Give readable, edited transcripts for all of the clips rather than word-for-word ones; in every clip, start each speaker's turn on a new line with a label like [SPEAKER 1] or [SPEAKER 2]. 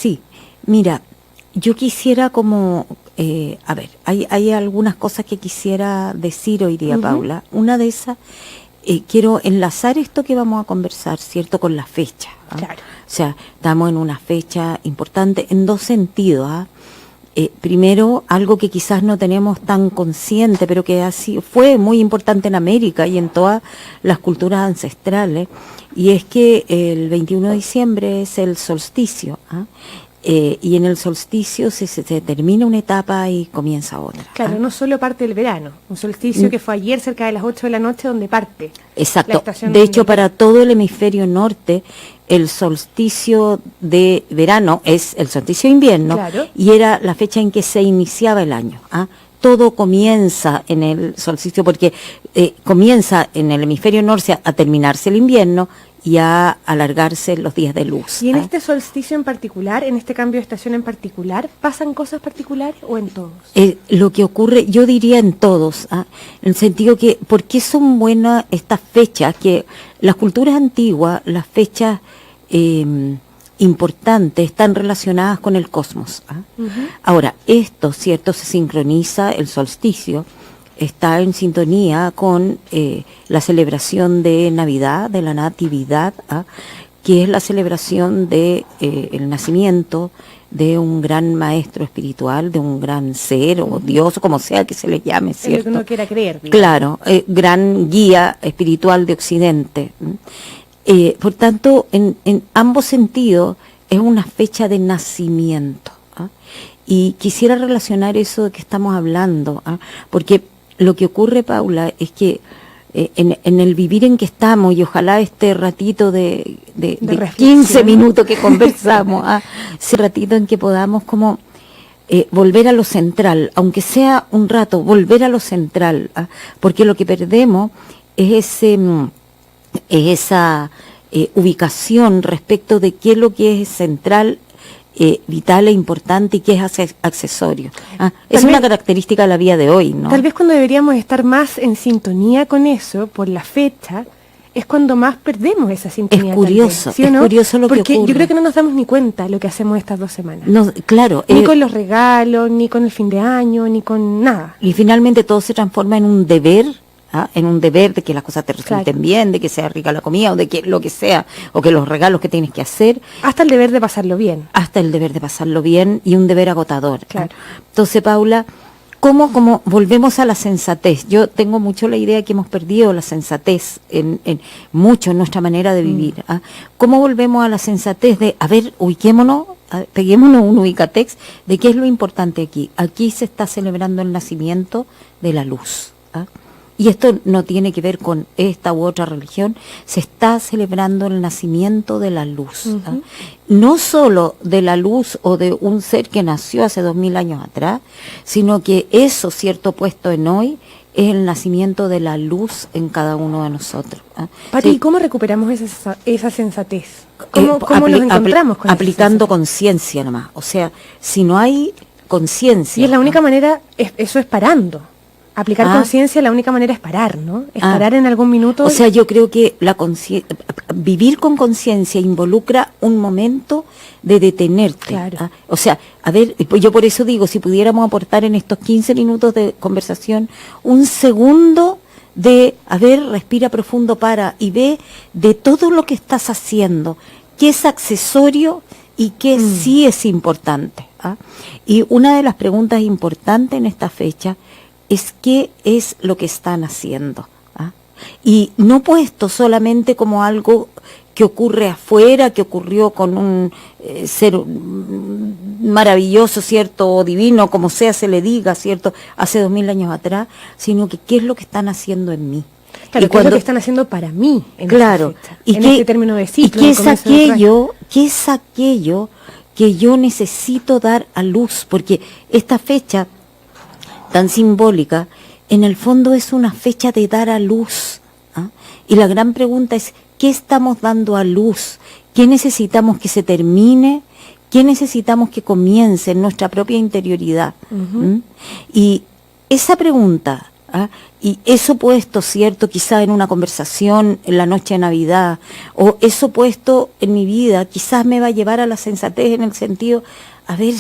[SPEAKER 1] Sí, mira, yo quisiera como, a ver, hay algunas cosas que quisiera decir hoy día, Paula. Una de esas, quiero enlazar esto que vamos a conversar, ¿cierto?, con la fecha.
[SPEAKER 2] Claro.
[SPEAKER 1] O sea, estamos en una fecha importante en dos sentidos. Primero, algo que quizás no tenemos tan consciente, pero que fue muy importante en América y en todas las culturas ancestrales, y es que el 21 de diciembre es el solsticio, y en el solsticio se termina una etapa y comienza otra.
[SPEAKER 2] Claro, no solo parte del verano, un solsticio que fue ayer cerca de las 8 de la noche donde parte.
[SPEAKER 1] Exacto, de hecho para todo el hemisferio norte el solsticio de verano es el solsticio de invierno,
[SPEAKER 2] claro,
[SPEAKER 1] y era la fecha en que se iniciaba el año. Todo comienza en el solsticio porque comienza en el hemisferio norte a terminarse el invierno y a alargarse los días de luz.
[SPEAKER 2] ¿Y en este solsticio en particular, en este cambio de estación en particular, pasan cosas particulares o en todos?
[SPEAKER 1] Lo que ocurre, yo diría en todos, en el sentido que, ¿por qué son buenas estas fechas? Que las culturas antiguas, las fechas importantes están relacionadas con el cosmos. Ahora, esto, ¿cierto?, se sincroniza, el solsticio está en sintonía con la celebración de Navidad, de la Natividad, que es la celebración de el nacimiento de un gran maestro espiritual, de un gran ser o Dios, o como sea que se le llame, ¿cierto?
[SPEAKER 2] Es lo que uno quiera creer, digamos.
[SPEAKER 1] Claro, gran guía espiritual de Occidente. Por tanto, en ambos sentidos es una fecha de nacimiento. Y quisiera relacionar eso de que estamos hablando, porque lo que ocurre, Paula, es que en el vivir en que estamos, y ojalá este ratito de 15 minutos que conversamos, ese ratito en que podamos como volver a lo central, aunque sea un rato, volver a lo central, porque lo que perdemos es esa ubicación respecto de qué es lo que es central, vital e importante, y que es accesorio. Es una característica de la vida de hoy, ¿no?
[SPEAKER 2] Tal vez cuando deberíamos estar más en sintonía con eso, por la fecha, es cuando más perdemos esa sintonía.
[SPEAKER 1] Es curioso,
[SPEAKER 2] ¿sí o no?
[SPEAKER 1] Es curioso lo que ocurre.
[SPEAKER 2] Porque yo creo que no nos damos ni cuenta lo que hacemos estas 2 semanas.
[SPEAKER 1] No, claro.
[SPEAKER 2] Ni con los regalos, ni con el fin de año, ni con nada.
[SPEAKER 1] Y finalmente todo se transforma en un deber, en un deber de que las cosas te resulten bien, de que sea rica la comida, o de que lo que sea, o que los regalos que tienes que hacer.
[SPEAKER 2] Hasta el deber de pasarlo bien.
[SPEAKER 1] Hasta el deber de pasarlo bien, y un deber agotador.
[SPEAKER 2] Claro.
[SPEAKER 1] Entonces, Paula, ¿cómo volvemos a la sensatez? Yo tengo mucho la idea que hemos perdido la sensatez mucho en nuestra manera de vivir. ¿Cómo volvemos a la sensatez de, a ver, ubiquémonos, peguémonos un ubicatex de qué es lo importante aquí? Aquí se está celebrando el nacimiento de la luz. Y esto no tiene que ver con esta u otra religión, se está celebrando el nacimiento de la luz. No solo de la luz o de un ser que nació hace 2000 años atrás, sino que eso, cierto, puesto en hoy, es el nacimiento de la luz en cada uno de nosotros.
[SPEAKER 2] Pati, ¿cómo recuperamos esa sensatez? ¿Cómo nos encontramos con
[SPEAKER 1] aplicando conciencia nomás. O sea, si no hay conciencia...
[SPEAKER 2] Y es la única manera, eso es parando. Aplicar conciencia, la única manera es parar, ¿no? Es parar en algún minuto.
[SPEAKER 1] O sea, yo creo que vivir con conciencia involucra un momento de detenerte.
[SPEAKER 2] Claro.
[SPEAKER 1] O sea, a ver, yo por eso digo, si pudiéramos aportar en estos 15 minutos de conversación un segundo de, a ver, respira profundo, para, y ve de todo lo que estás haciendo, qué es accesorio y qué sí es importante. Y una de las preguntas importantes en esta fecha es qué es lo que están haciendo. Y no puesto solamente como algo que ocurre afuera, que ocurrió con un ser maravilloso, ¿cierto?, o divino, como sea se le diga, ¿cierto?, hace 2000 años atrás, sino que qué es lo que están haciendo en mí.
[SPEAKER 2] Claro, ¿qué es lo que están haciendo para mí en
[SPEAKER 1] claro,
[SPEAKER 2] esta fecha,
[SPEAKER 1] y
[SPEAKER 2] en
[SPEAKER 1] qué,
[SPEAKER 2] este término de ciclo?
[SPEAKER 1] ¿Y qué es aquello que yo necesito dar a luz? Porque esta fecha tan simbólica, en el fondo es una fecha de dar a luz. Y la gran pregunta es, ¿qué estamos dando a luz? ¿Qué necesitamos que se termine? ¿Qué necesitamos que comience en nuestra propia interioridad? Y esa pregunta, ¿ah? Y eso puesto, ¿cierto? Quizá en una conversación en la noche de Navidad, o eso puesto en mi vida, quizás me va a llevar a la sensatez en el sentido, a ver,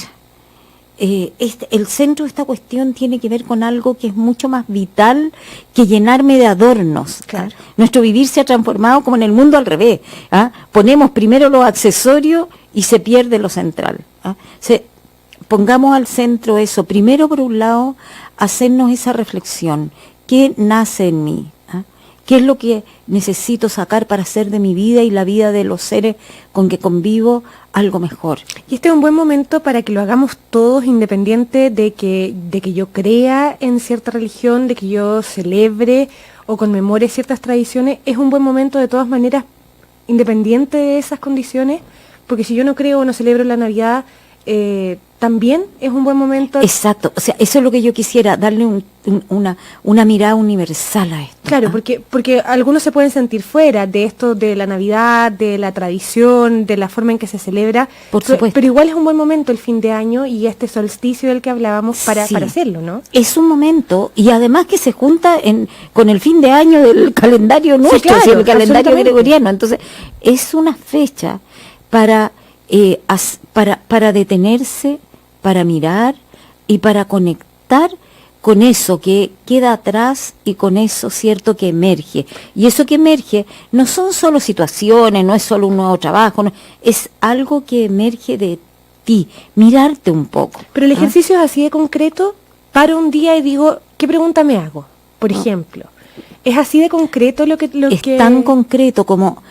[SPEAKER 1] el centro de esta cuestión tiene que ver con algo que es mucho más vital que llenarme de adornos.
[SPEAKER 2] Claro.
[SPEAKER 1] ¿Ah? Nuestro vivir se ha transformado como en el mundo al revés. ¿Ah? Ponemos primero los accesorios y se pierde lo central. ¿Ah? Pongamos al centro eso. Primero, por un lado, hacernos esa reflexión. ¿Qué nace en mí? ¿Ah? ¿Qué es lo que necesito sacar para hacer de mi vida y la vida de los seres con que convivo algo mejor?
[SPEAKER 2] Y este es un buen momento para que lo hagamos todos, independiente de que yo crea en cierta religión, de que yo celebre o conmemore ciertas tradiciones. Es un buen momento de todas maneras, independiente de esas condiciones, porque si yo no creo o no celebro la Navidad, también es un buen momento.
[SPEAKER 1] Exacto, o sea, eso es lo que yo quisiera, darle una mirada universal a esto.
[SPEAKER 2] Claro, porque algunos se pueden sentir fuera de esto de la Navidad, de la tradición, de la forma en que se celebra.
[SPEAKER 1] Por supuesto.
[SPEAKER 2] Pero igual es un buen momento el fin de año y este solsticio del que hablábamos para hacerlo, ¿no?
[SPEAKER 1] Es un momento, y además que se junta con el fin de año del calendario nuestro,
[SPEAKER 2] claro,
[SPEAKER 1] el calendario gregoriano. Entonces, es una fecha para detenerse, para mirar y para conectar con eso que queda atrás y con eso, cierto, que emerge. Y eso que emerge no son solo situaciones, no es solo un nuevo trabajo, no, es algo que emerge de ti, mirarte un poco.
[SPEAKER 2] Pero el ejercicio es así de concreto, paro un día y digo, ¿qué pregunta me hago? Por ejemplo, ¿es así de concreto lo que
[SPEAKER 1] es tan concreto como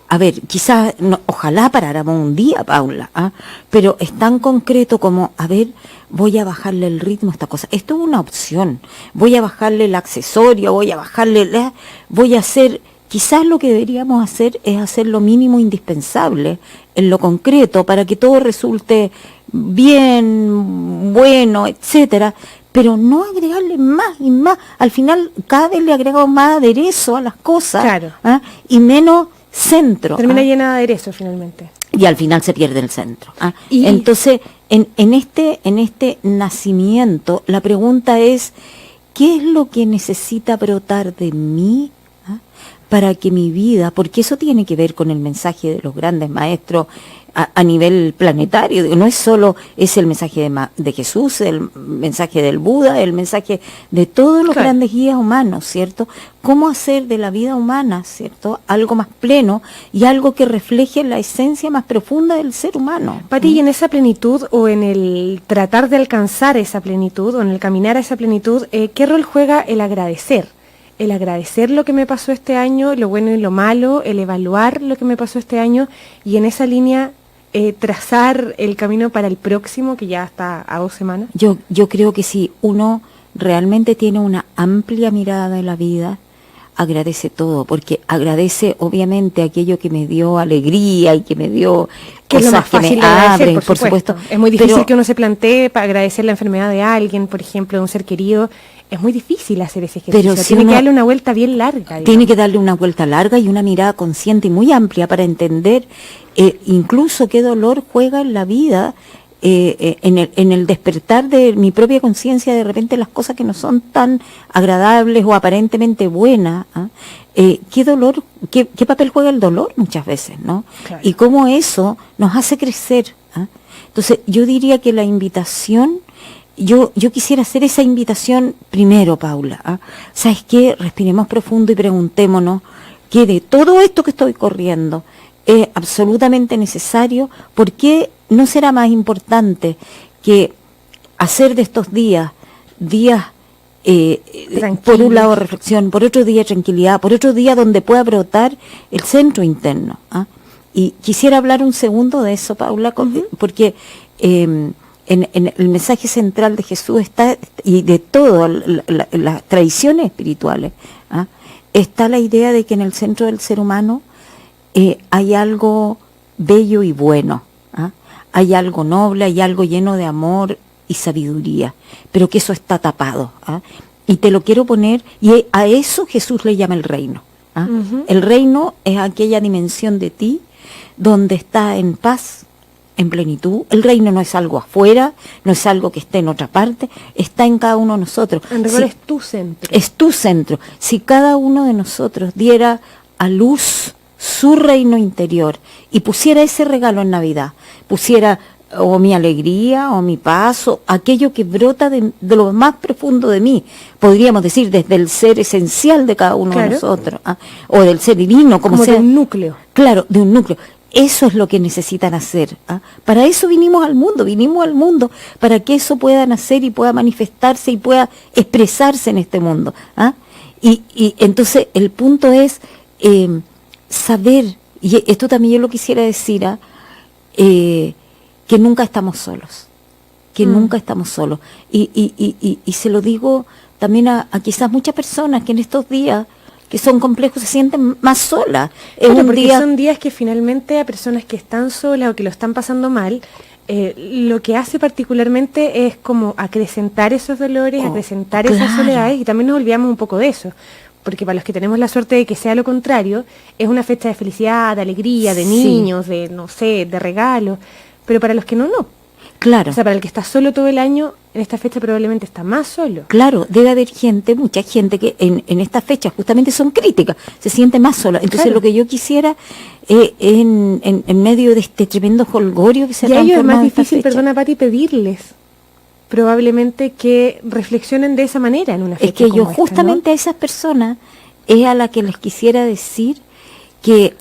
[SPEAKER 1] a ver, quizás, ojalá paráramos un día, Paula, pero es tan concreto como, a ver, voy a bajarle el ritmo a esta cosa. Esto es una opción. Voy a bajarle el accesorio, voy a hacer, quizás lo que deberíamos hacer es hacer lo mínimo indispensable en lo concreto para que todo resulte bien, bueno, etcétera, pero no agregarle más y más. Al final, cada vez le agregamos más aderezo a las cosas,
[SPEAKER 2] claro,
[SPEAKER 1] y menos centro.
[SPEAKER 2] Termina llena de aderezo finalmente.
[SPEAKER 1] Y al final se pierde el centro. Entonces, en este nacimiento, la pregunta es, ¿qué es lo que necesita brotar de mí para que mi vida, porque eso tiene que ver con el mensaje de los grandes maestros a nivel planetario, no es solo el mensaje de Jesús, el mensaje del Buda, el mensaje de todos los grandes guías humanos, ¿cierto? Cómo hacer de la vida humana, ¿cierto?, algo más pleno y algo que refleje la esencia más profunda del ser humano.
[SPEAKER 2] Pati, y en esa plenitud o en el tratar de alcanzar esa plenitud o en el caminar a esa plenitud, ¿qué rol juega el agradecer? El agradecer lo que me pasó este año, lo bueno y lo malo, el evaluar lo que me pasó este año y en esa línea trazar el camino para el próximo, que ya está a 2 semanas.
[SPEAKER 1] Yo creo que si uno realmente tiene una amplia mirada de la vida, agradece todo, porque agradece obviamente aquello que me dio alegría y que me dio
[SPEAKER 2] que
[SPEAKER 1] cosas
[SPEAKER 2] es lo más fácil
[SPEAKER 1] que me
[SPEAKER 2] de agradecer,
[SPEAKER 1] abren, por supuesto.
[SPEAKER 2] Es muy difícil que uno se plantee para agradecer la enfermedad de alguien, por ejemplo, de un ser querido. Es muy difícil hacer ese ejercicio.
[SPEAKER 1] Pero si
[SPEAKER 2] tiene que darle una vuelta bien larga. Digamos.
[SPEAKER 1] Tiene que darle una vuelta larga y una mirada consciente y muy amplia para entender incluso qué dolor juega en la vida, en el despertar de mi propia conciencia, de repente las cosas que no son tan agradables o aparentemente buenas. ¿Qué dolor, qué papel juega el dolor muchas veces, ¿no?
[SPEAKER 2] Claro.
[SPEAKER 1] Y cómo eso nos hace crecer. Entonces, yo diría que la invitación, yo quisiera hacer esa invitación primero, Paula. ¿Sabes qué? Respiremos profundo y preguntémonos que de todo esto que estoy corriendo es absolutamente necesario. ¿Por qué no será más importante que hacer de estos días por un lado reflexión, por otro día tranquilidad, por otro día donde pueda brotar el centro interno? Y quisiera hablar un segundo de eso, Paula, porque en el mensaje central de Jesús está, y de todas las tradiciones espirituales, está la idea de que en el centro del ser humano hay algo bello y bueno, hay algo noble, hay algo lleno de amor y sabiduría, pero que eso está tapado. Y te lo quiero poner, y a eso Jesús le llama el reino. El reino es aquella dimensión de ti donde está en paz, en plenitud. El reino no es algo afuera, no es algo que esté en otra parte, está en cada uno de nosotros.
[SPEAKER 2] En rigor es tu centro.
[SPEAKER 1] Es tu centro. Si cada uno de nosotros diera a luz su reino interior y pusiera ese regalo en Navidad, pusiera o mi alegría o mi paz o aquello que brota de lo más profundo de mí, podríamos decir desde el ser esencial de cada uno de nosotros, o del ser divino, como sea.
[SPEAKER 2] De un núcleo.
[SPEAKER 1] Claro, de un núcleo. Eso es lo que necesitan hacer. Para eso vinimos al mundo, para que eso pueda nacer y pueda manifestarse y pueda expresarse en este mundo. Y entonces el punto es saber, y esto también yo lo quisiera decir, que nunca estamos solos, nunca estamos solos. Y se lo digo también a quizás muchas personas que en estos días que son complejos se sienten más solas.
[SPEAKER 2] Porque son días que finalmente a personas que están solas o que lo están pasando mal, lo que hace particularmente es como acrecentar esos dolores, acrecentar esas soledades, y también nos olvidamos un poco de eso. Porque para los que tenemos la suerte de que sea lo contrario, es una fecha de felicidad, de alegría, de niños, de, no sé, de regalos. Pero para los que no.
[SPEAKER 1] Claro.
[SPEAKER 2] O sea, para el que está solo todo el año, en esta fecha probablemente está más solo.
[SPEAKER 1] Claro, debe haber mucha gente que en esta fecha justamente son críticas, se siente más sola. Entonces lo que yo quisiera, en medio de este tremendo jolgorio que se ha transformado.
[SPEAKER 2] Y a ellos es más difícil, perdona Pati, pedirles probablemente que reflexionen de esa manera en una fecha.
[SPEAKER 1] Es que yo justamente a esas personas es a la que les quisiera decir que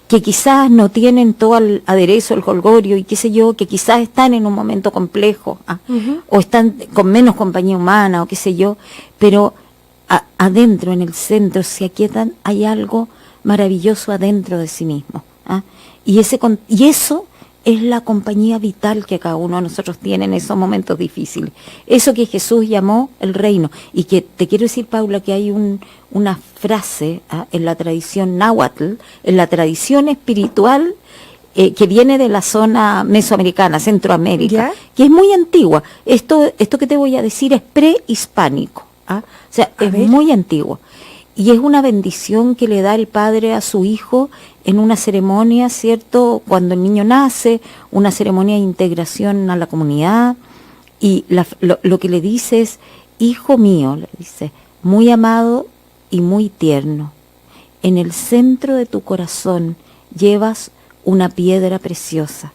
[SPEAKER 1] quizás no tienen todo el aderezo, el jolgorio y qué sé yo, que quizás están en un momento complejo, o están con menos compañía humana o qué sé yo, pero adentro, en el centro, se aquietan, hay algo maravilloso adentro de sí mismo. Y eso es la compañía vital que cada uno de nosotros tiene en esos momentos difíciles. Eso que Jesús llamó el reino. Y que te quiero decir, Paula, que hay una frase en la tradición náhuatl, en la tradición espiritual que viene de la zona mesoamericana, Centroamérica, que es muy antigua. Esto que te voy a decir es prehispánico. O sea, es muy antiguo. Y es una bendición que le da el padre a su hijo en una ceremonia, ¿cierto? Cuando el niño nace, una ceremonia de integración a la comunidad. Y lo que le dice es, hijo mío, le dice, muy amado y muy tierno, en el centro de tu corazón llevas una piedra preciosa.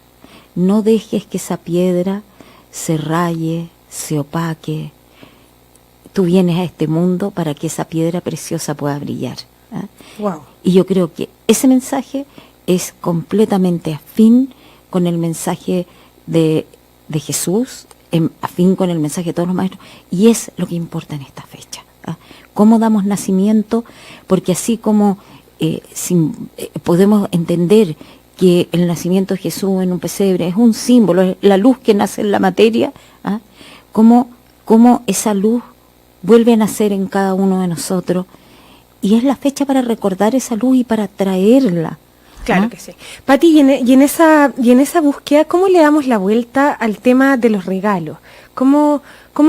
[SPEAKER 1] No dejes que esa piedra se raye, se opaque. Tú vienes a este mundo para que esa piedra preciosa pueda brillar.
[SPEAKER 2] Wow.
[SPEAKER 1] Y yo creo que ese mensaje es completamente afín con el mensaje de Jesús, afín con el mensaje de todos los maestros, y es lo que importa en esta fecha. Cómo damos nacimiento, porque así como podemos entender que el nacimiento de Jesús en un pesebre es un símbolo, es la luz que nace en la materia, cómo esa luz vuelve a nacer en cada uno de nosotros, y es la fecha para recordar esa luz y para traerla.
[SPEAKER 2] Claro que sí. Pati, y en esa búsqueda, ¿cómo le damos la vuelta al tema de los regalos? ¿Cómo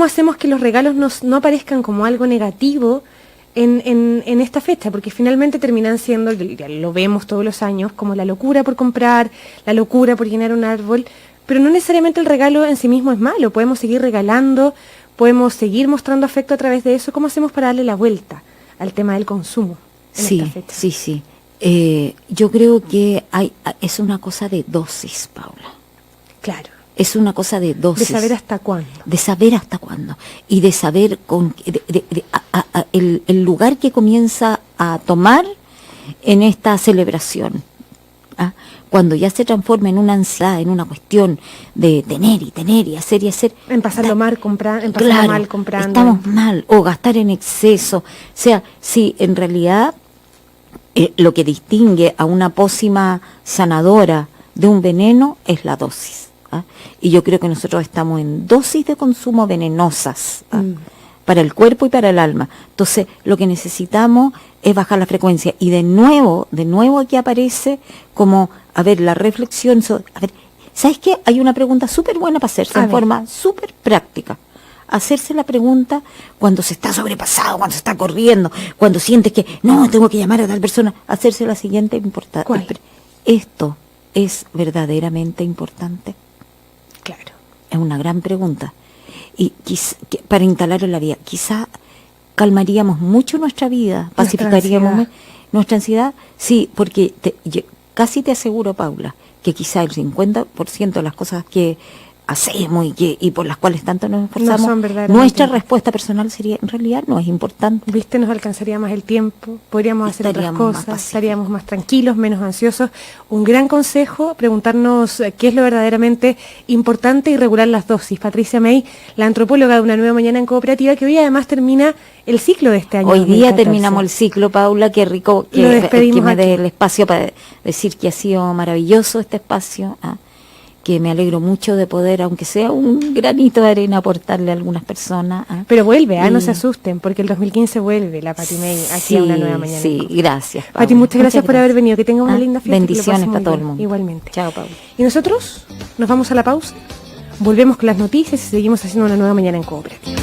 [SPEAKER 2] hacemos que los regalos no aparezcan como algo negativo en esta fecha? Porque finalmente terminan siendo, ya lo vemos todos los años, como la locura por comprar, la locura por llenar un árbol, pero no necesariamente el regalo en sí mismo es malo. Podemos seguir regalando, podemos seguir mostrando afecto a través de eso. ¿Cómo hacemos para darle la vuelta al tema del consumo en esta fecha?
[SPEAKER 1] Sí. Yo creo que es una cosa de dosis, Paula.
[SPEAKER 2] Claro.
[SPEAKER 1] Es una cosa de dosis.
[SPEAKER 2] De saber hasta cuándo.
[SPEAKER 1] De saber hasta cuándo. Y de saber el lugar que comienza a tomar en esta celebración. Cuando ya se transforma en una ansiedad, en una cuestión de tener y hacer y hacer.
[SPEAKER 2] En pasarlo mal comprando.
[SPEAKER 1] Estamos mal, o gastar en exceso. O sea, sí, en realidad lo que distingue a una pócima sanadora de un veneno es la dosis. Y yo creo que nosotros estamos en dosis de consumo venenosas para el cuerpo y para el alma. Entonces, lo que necesitamos es bajar la frecuencia. Y de nuevo aquí aparece como, la reflexión. ¿Sabes qué? Hay una pregunta súper buena para hacerse en forma súper práctica. Hacerse la pregunta cuando se está sobrepasado, cuando se está corriendo, cuando sientes que, no, tengo que llamar a tal persona. Hacerse la siguiente importante.
[SPEAKER 2] ¿Cuál?
[SPEAKER 1] es verdaderamente importante?
[SPEAKER 2] Claro.
[SPEAKER 1] Es una gran pregunta. Y para instalar en la vida, quizá calmaríamos mucho nuestra vida, pacificaríamos nuestra ansiedad. Sí, porque yo casi te aseguro, Paula, que quizá el 50% de las cosas que hacemos y por las cuales tanto nos esforzamos,
[SPEAKER 2] No son verdaderamente
[SPEAKER 1] nuestra respuesta personal sería, en realidad no es importante.
[SPEAKER 2] Viste, nos alcanzaría más el tiempo, podríamos hacer otras
[SPEAKER 1] Estaríamos más
[SPEAKER 2] cosas, estaríamos más tranquilos, menos ansiosos. Un gran consejo, preguntarnos qué es lo verdaderamente importante y regular las dosis. Patricia May, la antropóloga de Una Nueva Mañana en Cooperativa, que hoy además termina el ciclo de este año.
[SPEAKER 1] Hoy día
[SPEAKER 2] 2014.
[SPEAKER 1] terminamos el ciclo, Paula, qué rico
[SPEAKER 2] Lo despedimos
[SPEAKER 1] que me dé
[SPEAKER 2] aquí.
[SPEAKER 1] el espacio para decir que ha sido maravilloso este espacio, que me alegro mucho de poder, aunque sea un granito de arena, aportarle a algunas personas.
[SPEAKER 2] Pero vuelve, no se asusten, porque el 2015 vuelve la Pati May aquí a Una Nueva Mañana.
[SPEAKER 1] Sí, gracias, Paula.
[SPEAKER 2] Pati, muchas gracias por haber venido, que tenga una linda fiesta.
[SPEAKER 1] Bendiciones
[SPEAKER 2] que lo
[SPEAKER 1] para
[SPEAKER 2] pase
[SPEAKER 1] todo
[SPEAKER 2] muy
[SPEAKER 1] el
[SPEAKER 2] bien.
[SPEAKER 1] mundo.
[SPEAKER 2] Igualmente.
[SPEAKER 1] Chao, Paula.
[SPEAKER 2] Y nosotros nos vamos a la pausa, volvemos con las noticias y seguimos haciendo Una Nueva Mañana en Cooperativa.